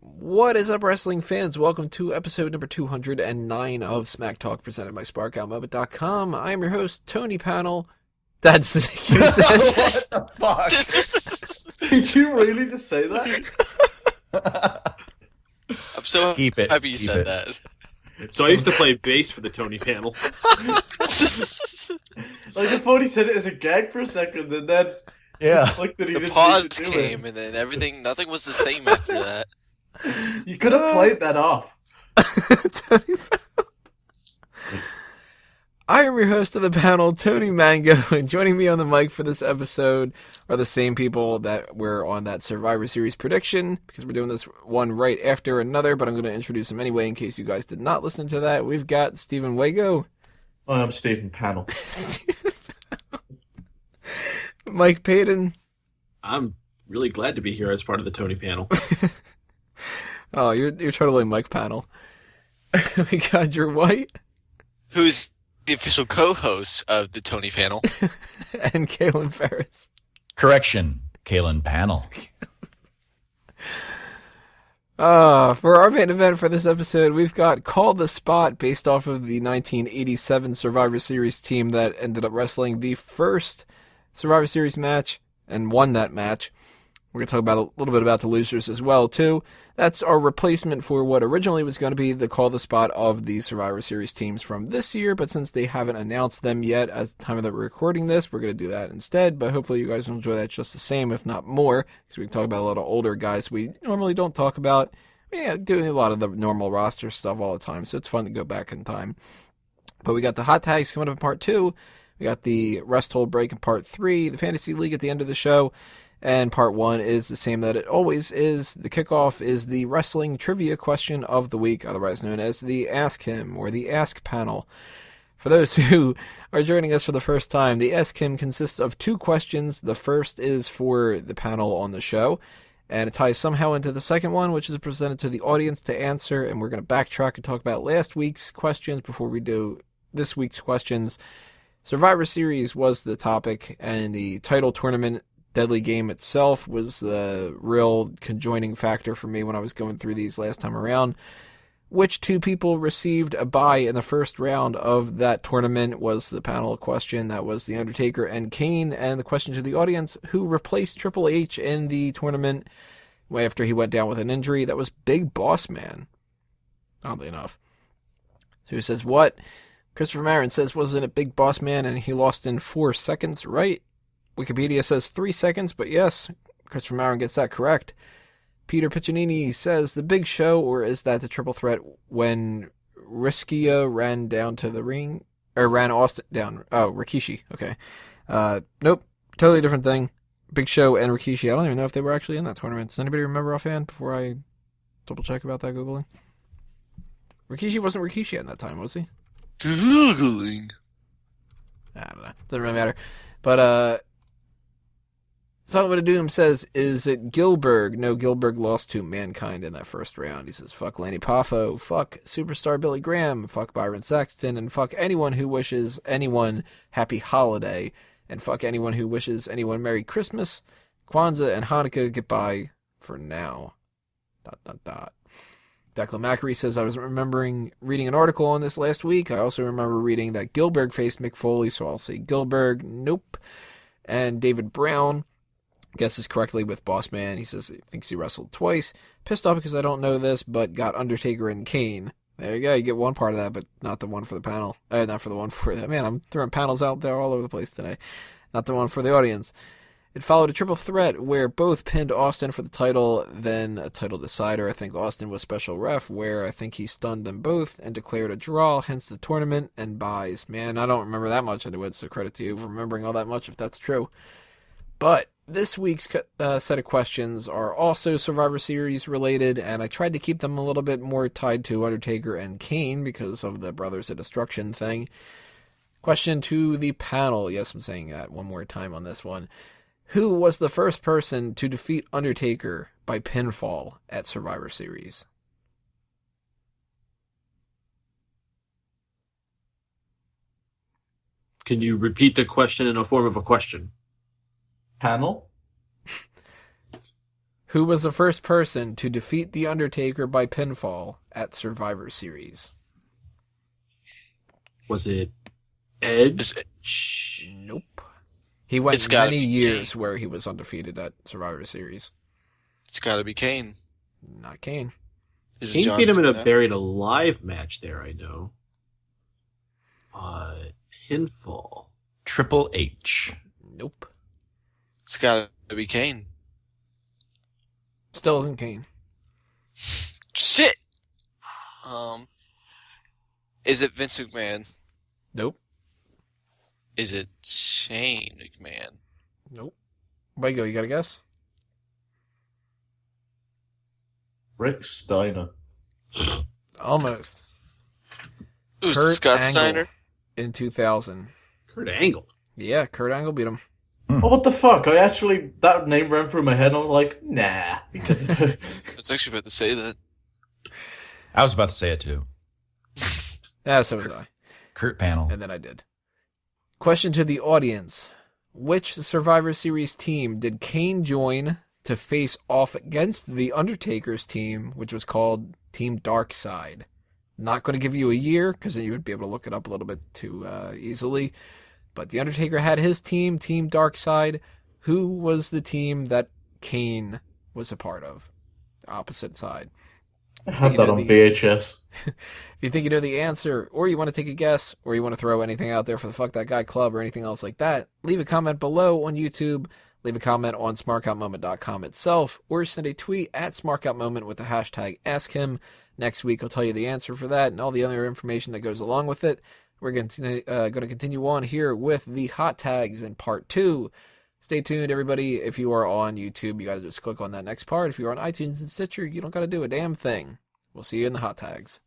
What is up, wrestling fans? Welcome to episode number 209 of Smack Talk, presented by SparkOutMoment.com. I am your host, Tony Panel. That's What the fuck? Did you really just say that? I'm so Keep it. happy you Keep said it. that. So I used to play bass for the Tony panel. Like, I thought he said it as a gag for a second, and then Yeah. like that he The didn't pause need to do came, and then nothing was the same after that. it. You could have played that off. I am your host of the panel, Tony Mango, and joining me on the mic for this episode are the same people that were on that Survivor Series prediction, because we're doing this one right after another, but I'm going to introduce them anyway in case you guys did not listen to that. We've got Stephen Wago. I'm Stephen Panel. Mike Payton. I'm really glad to be here as part of the Tony panel. Oh, you're totally Mike Panel. We got Drew White. Who's the official co-host of the Tony panel? And Kalen Ferris. Correction, Kalen Panel. For our main event for this episode, we've got Call the Spot, based off of the 1987 Survivor Series team that ended up wrestling the first Survivor Series match and won that match. We're going to talk about a little bit about the losers as well, too. That's our replacement for what originally was going to be the Call the Spot of the Survivor Series teams from this year, but since they haven't announced them yet as the time that we're recording this, we're going to do that instead, but hopefully you guys will enjoy that just the same, if not more, because we can talk about a lot of older guys we normally don't talk about. Yeah, doing a lot of the normal roster stuff all the time, so it's fun to go back in time. But we got the hot tags coming up in part 2, we got the rest hold break in part 3, the Fantasy League at the end of the show, and part 1 is the same that it always is. The kickoff is the wrestling trivia question of the week, otherwise known as the Ask Him or the Ask Panel. For those who are joining us for the first time, the Ask Him consists of 2 questions. The first is for the panel on the show, and it ties somehow into the second one, which is presented to the audience to answer, and we're going to backtrack and talk about last week's questions before we do this week's questions. Survivor Series was the topic, and the title tournament Deadly Game itself was the real conjoining factor for me when I was going through these last time around. Which 2 people received a bye in the first round of that tournament was the panel question. That was the Undertaker and Kane. And the question to the audience, who replaced Triple H in the tournament after he went down with an injury? That was Big Boss Man, oddly enough. So he says, what? Christopher Marin says, wasn't it Big Boss Man and he lost in 4 seconds, right? Wikipedia says 3 seconds, but yes, Christopher Marin gets that correct. Peter Piccinini says, the Big Show, or is that the triple threat when Riskia ran down to the ring? Or ran Austin down? Oh, Rikishi, okay. Nope, totally different thing. Big Show and Rikishi, I don't even know if they were actually in that tournament. Does anybody remember offhand before I double check about that Googling? Rikishi wasn't Rikishi at that time, was he? Googling. I don't know. Doesn't really matter. But, Silent of Doom says, is it Gilbert? No, Gilbert lost to Mankind in that first round. He says, fuck Lanny Poffo, fuck Superstar Billy Graham, fuck Byron Saxton, and fuck anyone who wishes anyone happy holiday, and fuck anyone who wishes anyone Merry Christmas, Kwanzaa, and Hanukkah goodbye for now. ... Declan Macri says, I was remembering reading an article on this last week. I also remember reading that Gilbert faced Mick Foley, so I'll say Gilbert. Nope. And David Brown guesses correctly with Boss Man. He says he thinks he wrestled twice. Pissed off because I don't know this, but got Undertaker and Kane. There you go. You get one part of that, but not the one for the panel. Not for the one for that. Man, I'm throwing panels out there all over the place today. Not the one for the audience. It followed a triple threat where both pinned Austin for the title, then a title decider. I think Austin was special ref, where I think he stunned them both and declared a draw, hence the tournament and buys. Man, I don't remember that much into it, so credit to you for remembering all that much if that's true. But this week's set of questions are also Survivor Series related, and I tried to keep them a little bit more tied to Undertaker and Kane because of the Brothers of Destruction thing. Question to the panel. Yes, I'm saying that one more time on this one. Who was the first person to defeat Undertaker by pinfall at Survivor Series? Can you repeat the question in a form of a question? Panel? Who was the first person to defeat The Undertaker by pinfall at Survivor Series? Was it Edge? Is it- Nope. He went It's gotta many be years Kane. where he was undefeated at Survivor Series. It's got to be Kane. Not Kane. Is it Kane John beat him in a Cena? Buried Alive match there, I know. Pinfall. Triple H. Nope. It's got to be Kane. Still isn't Kane. Shit. Is it Vince McMahon? Nope. Is it Shane McMahon? Nope. Wego, you got a guess? Rick Steiner. Almost. Ooh, Kurt Scott Angle Steiner. in 2000. Kurt Angle. Yeah, Kurt Angle beat him. Oh, what the fuck? That name ran through my head and I was like, nah. I was actually about to say that. I was about to say it too. Yeah, so was I. Kurt Panel. And then I did. Question to the audience. Which Survivor Series team did Kane join to face off against The Undertaker's team, which was called Team Dark Side? Not going to give you a year, because then you would be able to look it up a little bit too easily. But The Undertaker had his team, Team Dark Side. Who was the team that Kane was a part of? The opposite side. I had that on VHS. If you think you know the answer, or you want to take a guess, or you want to throw anything out there for the Fuck That Guy Club or anything else like that, leave a comment below on YouTube, leave a comment on smarkoutmoment.com itself, or send a tweet at smarkoutmoment with the hashtag AskHim. Next week I'll tell you the answer for that and all the other information that goes along with it. We're going to continue on here with the hot tags in part 2. Stay tuned, everybody. If you are on YouTube, you got to just click on that next part. If you're on iTunes and Stitcher, you don't got to do a damn thing. We'll see you in the hot tags.